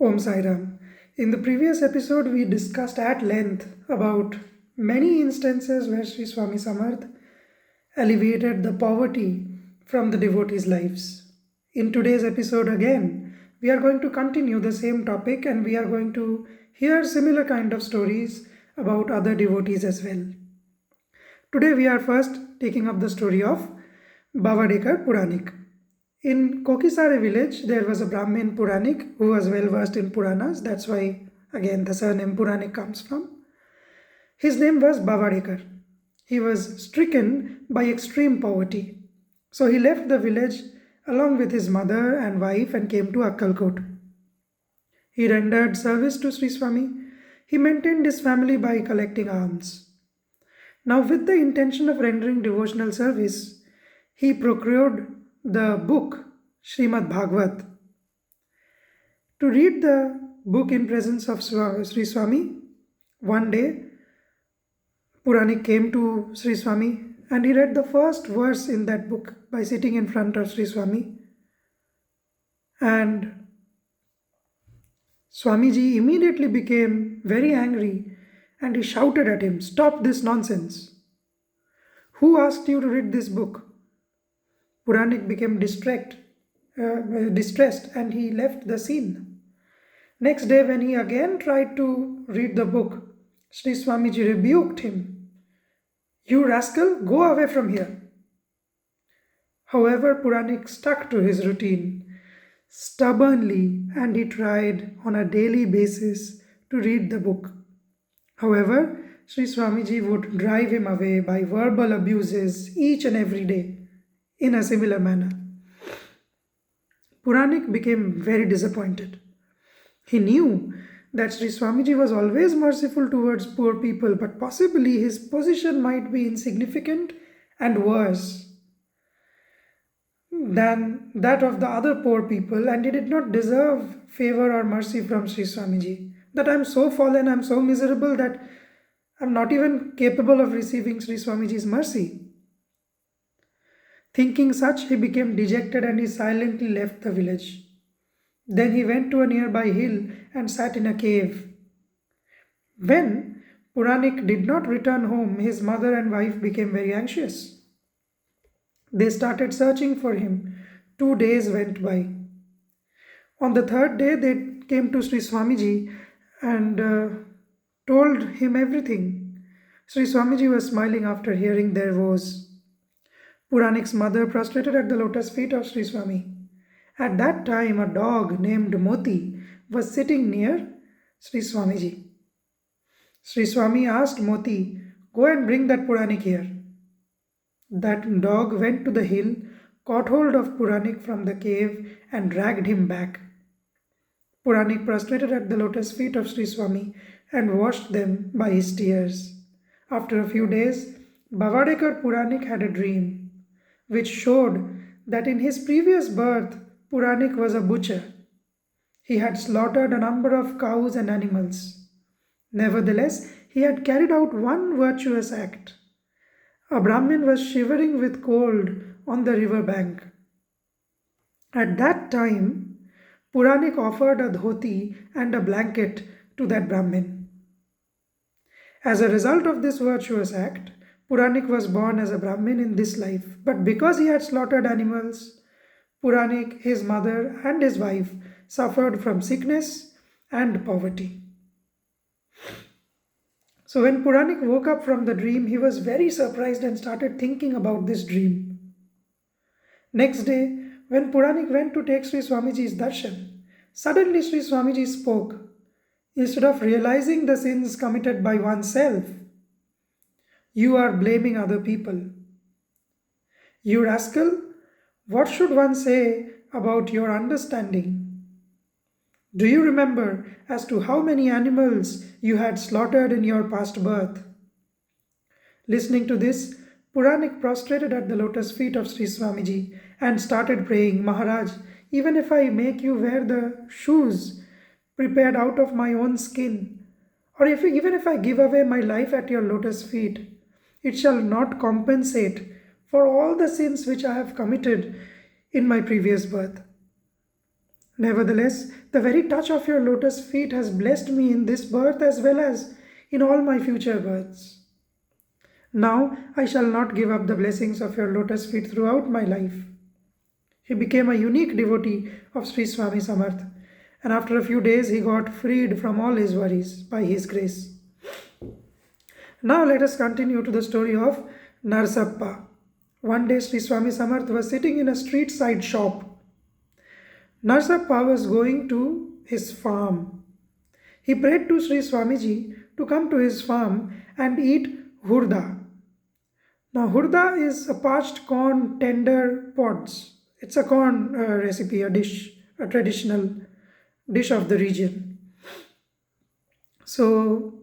Om Sai Ram. In the previous episode, we discussed at length about many instances where Shree Swami Samarth alleviated the poverty from the devotees' lives. In today's episode, again, we are going to continue the same topic and we are going to hear similar kind of stories about other devotees as well. Today, we are first taking up the story of Bavadekar Puranik. In Kokisare village, there was a Brahmin Puranik who was well versed in Puranas. That's why, again, the surname Puranik comes from. His name was Bavadekar. He was stricken by extreme poverty. So he left the village along with his mother and wife and came to Akkalkot. He rendered service to Shree Swami. He maintained his family by collecting alms. Now, with the intention of rendering devotional service, he procured the book Srimad Bhagavat. To read the book in presence of Sri Swami, one day Puranik came to Sri Swami and he read the first verse in that book by sitting in front of Sri Swami. And Swamiji immediately became very angry and he shouted at him, "Stop this nonsense. Who asked you to read this book?" Puranik became distressed and he left the scene. Next day, when he again tried to read the book, Sri Swamiji rebuked him. "You rascal, go away from here." However, Puranik stuck to his routine stubbornly and he tried on a daily basis to read the book. However, Sri Swamiji would drive him away by verbal abuses each and every day in a similar manner. Puranik became very disappointed. He knew that Sri Swamiji was always merciful towards poor people, but possibly his position might be insignificant and worse than that of the other poor people, and he did not deserve favor or mercy from Sri Swamiji. That I am so fallen, I am so miserable that I am not even capable of receiving Sri Swamiji's mercy. Thinking such, he became dejected and he silently left the village. Then he went to a nearby hill and sat in a cave. When Puranik did not return home, his mother and wife became very anxious. They started searching for him. 2 days went by. On the third day, they came to Sri Swamiji and told him everything. Sri Swamiji was smiling after hearing their woes. Puranik's mother prostrated at the lotus feet of Sri Swami. At that time, a dog named Moti was sitting near Sri Swamiji. Sri Swami asked Moti, "Go and bring that Puranik here." That dog went to the hill, caught hold of Puranik from the cave and dragged him back. Puranik prostrated at the lotus feet of Sri Swami and washed them by his tears. After a few days, Bavadekar Puranik had a dream which showed that in his previous birth, Puranik was a butcher. He had slaughtered a number of cows and animals. Nevertheless, he had carried out one virtuous act. A Brahmin was shivering with cold on the river bank. At that time, Puranik offered a dhoti and a blanket to that Brahmin. As a result of this virtuous act, Puranik was born as a Brahmin in this life, but because he had slaughtered animals, Puranik, his mother and his wife suffered from sickness and poverty. So when Puranik woke up from the dream, he was very surprised and started thinking about this dream. Next day, when Puranik went to take Sri Swamiji's darshan, suddenly Sri Swamiji spoke. Instead of realizing the sins committed by oneself, you are blaming other people. You rascal, what should one say about your understanding? Do you remember as to how many animals you had slaughtered in your past birth? Listening to this, Puranik prostrated at the lotus feet of Sri Swamiji and started praying, "Maharaj, even if I make you wear the shoes prepared out of my own skin, or even if I give away my life at your lotus feet, it shall not compensate for all the sins which I have committed in my previous birth. Nevertheless, the very touch of your lotus feet has blessed me in this birth as well as in all my future births. Now I shall not give up the blessings of your lotus feet throughout my life. He became a unique devotee of Shree Swami Samarth, and after a few days he got freed from all his worries by his grace. Now let us continue to the story of Narsappa. One day Shree Swami Samarth was sitting in a street side shop. Narsappa was going to his farm. He prayed to Sri Swamiji to come to his farm and eat hurda. Now hurda is a parched corn tender pods. It's a corn recipe, a dish, a traditional dish of the region. So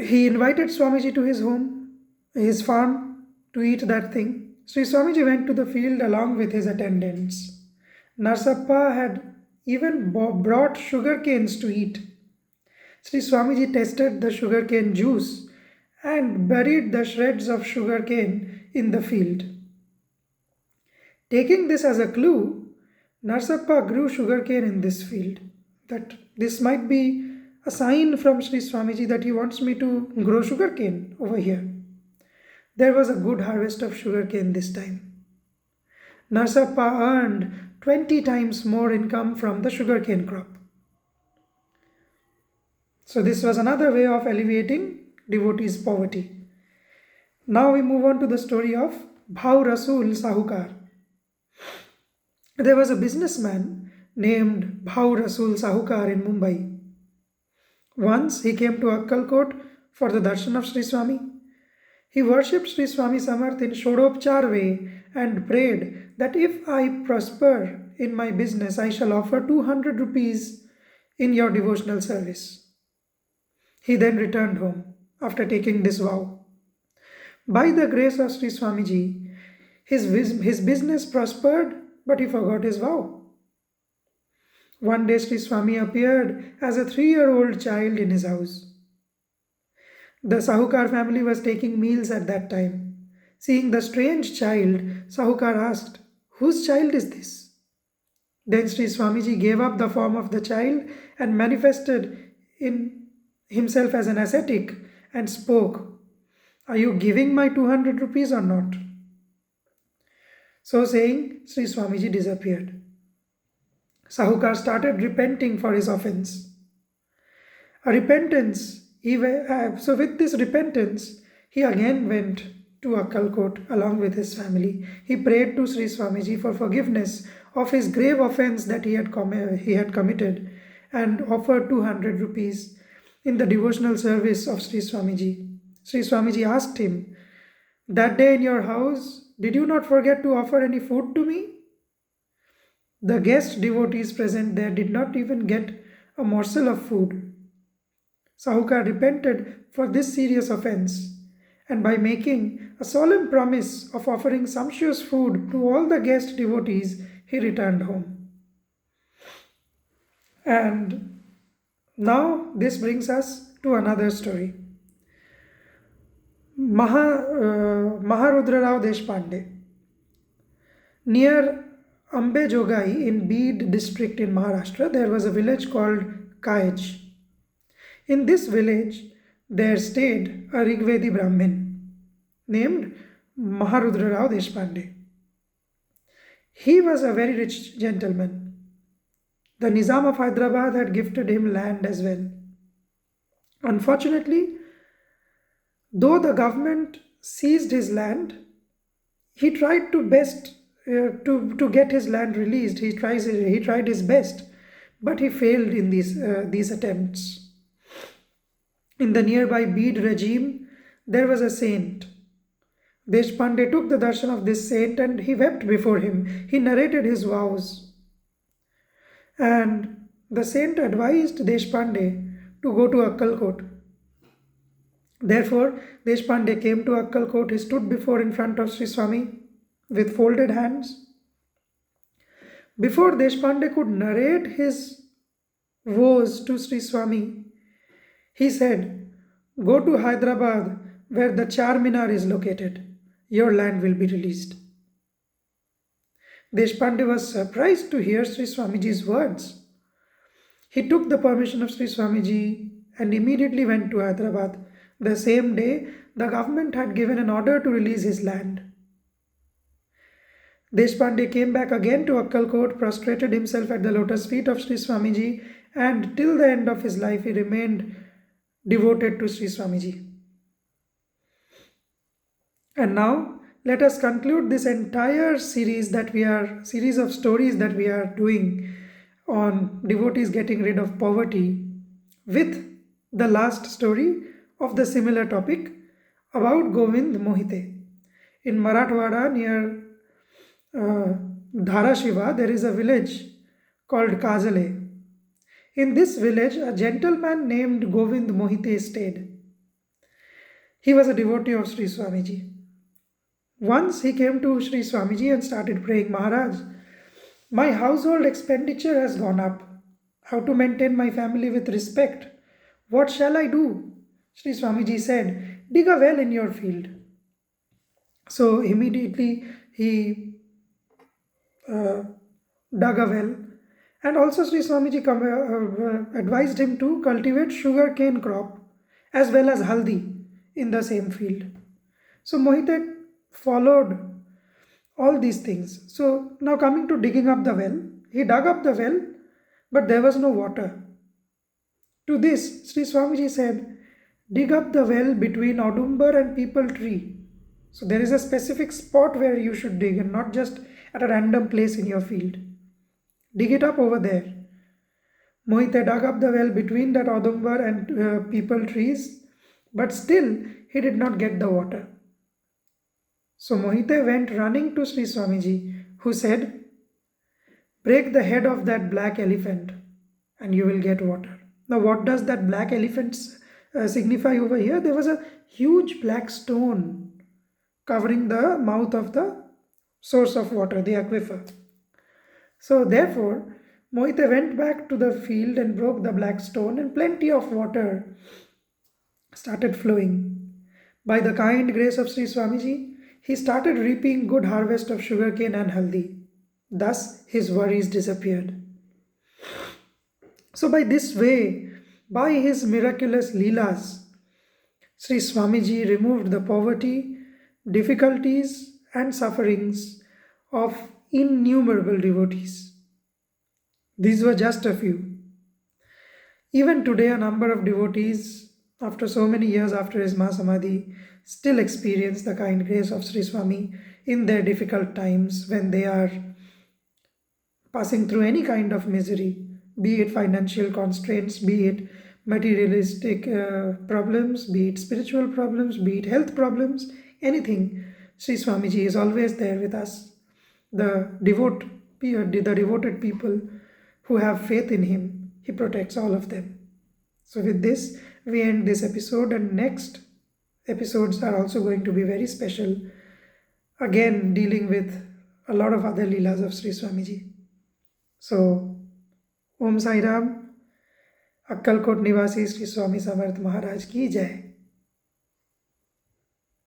he invited Swamiji to his farm, to eat that thing. Sri Swamiji went to the field along with his attendants. Narsappa had even brought sugar canes to eat. Sri Swamiji tested the sugarcane juice and buried the shreds of sugarcane in the field. Taking this as a clue, Narsappa grew sugarcane in this field. That this might be a sign from Sri Swamiji that he wants me to grow sugarcane over here. There was a good harvest of sugarcane this time. Narsappa earned 20 times more income from the sugarcane crop. So this was another way of alleviating devotees' poverty. Now we move on to the story of Bhau Rasool Sahukar. There was a businessman named Bhau Rasool Sahukar in Mumbai. Once he came to Akkalkot for the darshan of Sri Swami. He worshipped Sri Swami Samarth in Shodopchar way and prayed that if I prosper in my business, I shall offer 200 rupees in your devotional service. He then returned home after taking this vow. By the grace of Sri Swamiji, his business prospered, but he forgot his vow. One day Sri Swami appeared as a 3-year-old child in his house. The Sahukar family was taking meals at that time. Seeing the strange child, Sahukar asked, "Whose child is this?" Then Sri Swamiji gave up the form of the child and manifested in himself as an ascetic and spoke, "Are you giving my 200 rupees or not?" So saying, Sri Swamiji disappeared. Sahukar started repenting for his offense. So with this repentance, he again went to Akkalkot along with his family. He prayed to Sri Swamiji for forgiveness of his grave offense that he had committed and offered 200 rupees in the devotional service of Sri Swamiji. Sri Swamiji asked him, "That day in your house, did you not forget to offer any food to me?" The guest devotees present there did not even get a morsel of food. Sahukar repented for this serious offense, and by making a solemn promise of offering sumptuous food to all the guest devotees, he returned home. And now this brings us to another story. Maharudrarao Deshpande. Near Ambejogai in Beed district in Maharashtra, there was a village called Kaij. In this village, there stayed a Rigvedi Brahmin named Maharudrarao Deshpande. He was a very rich gentleman. The Nizam of Hyderabad had gifted him land as well. Unfortunately, though the government seized his land, he tried to get his land released. He tried his best, but he failed in these attempts. In the nearby Beed regime, there was a saint. Deshpande took the darshan of this saint and he wept before him. He narrated his vows. And the saint advised Deshpande to go to Akkalkot. Therefore, Deshpande came to Akkalkot. He stood in front of Sri Swami with folded hands. Before Deshpande could narrate his woes to Sri Swami, he said, "Go to Hyderabad where the Charminar is located. Your land will be released." Deshpande was surprised to hear Sri Swamiji's words. He took the permission of Sri Swamiji and immediately went to Hyderabad. The same day, the government had given an order to release his land. Deshpande came back again to Akkalkot, prostrated himself at the lotus feet of Sri Swamiji, and till the end of his life he remained devoted to Sri Swamiji. And now let us conclude this entire series of stories that we are doing on devotees getting rid of poverty with the last story of the similar topic about Govind Mohite. In Marathwada near Dharashiva, there is a village called Kajale. In this village, a gentleman named Govind Mohite stayed. He was a devotee of Sri Swamiji. Once he came to Sri Swamiji and started praying, Maharaj, my household expenditure has gone up. How to maintain my family with respect? What shall I do? Sri Swamiji said, dig a well in your field. So immediately he dug a well, and also Sri Swamiji advised him to cultivate sugarcane crop as well as haldi in the same field. So Mohite followed all these things. So now coming to digging up the well, he dug up the well, but there was no water. To this, Sri Swamiji said, dig up the well between Audumbar and Peepal tree. So there is a specific spot where you should dig and not just at a random place in your field. Dig it up over there. Mohite dug up the well between that Audumbar and Peepal trees, but still he did not get the water. So Mohite went running to Sri Swamiji, who said, break the head of that black elephant and you will get water. Now what does that black elephant signify over here? There was a huge black stone covering the mouth of the source of water, the aquifer. So therefore, Mohite went back to the field and broke the black stone, and plenty of water started flowing. By the kind grace of Sri Swamiji, he started reaping good harvest of sugarcane and haldi. Thus, his worries disappeared. So by this way, by his miraculous leelas, Sri Swamiji removed the poverty, difficulties and sufferings of innumerable devotees. These were just a few. Even today, a number of devotees, after so many years after his Mahasamadhi, still experience the kind grace of Sri Swami in their difficult times when they are passing through any kind of misery, be it financial constraints, be it materialistic problems, be it spiritual problems, be it health problems, anything. Sri Swamiji is always there with us. The devoted people who have faith in him, he protects all of them. So with this, we end this episode, and next episodes are also going to be very special. Again, dealing with a lot of other leelas of Sri Swamiji. So, Om Sai Ram, Akkalkot Nivasi Shree Swami Samarth Maharaj ki jai.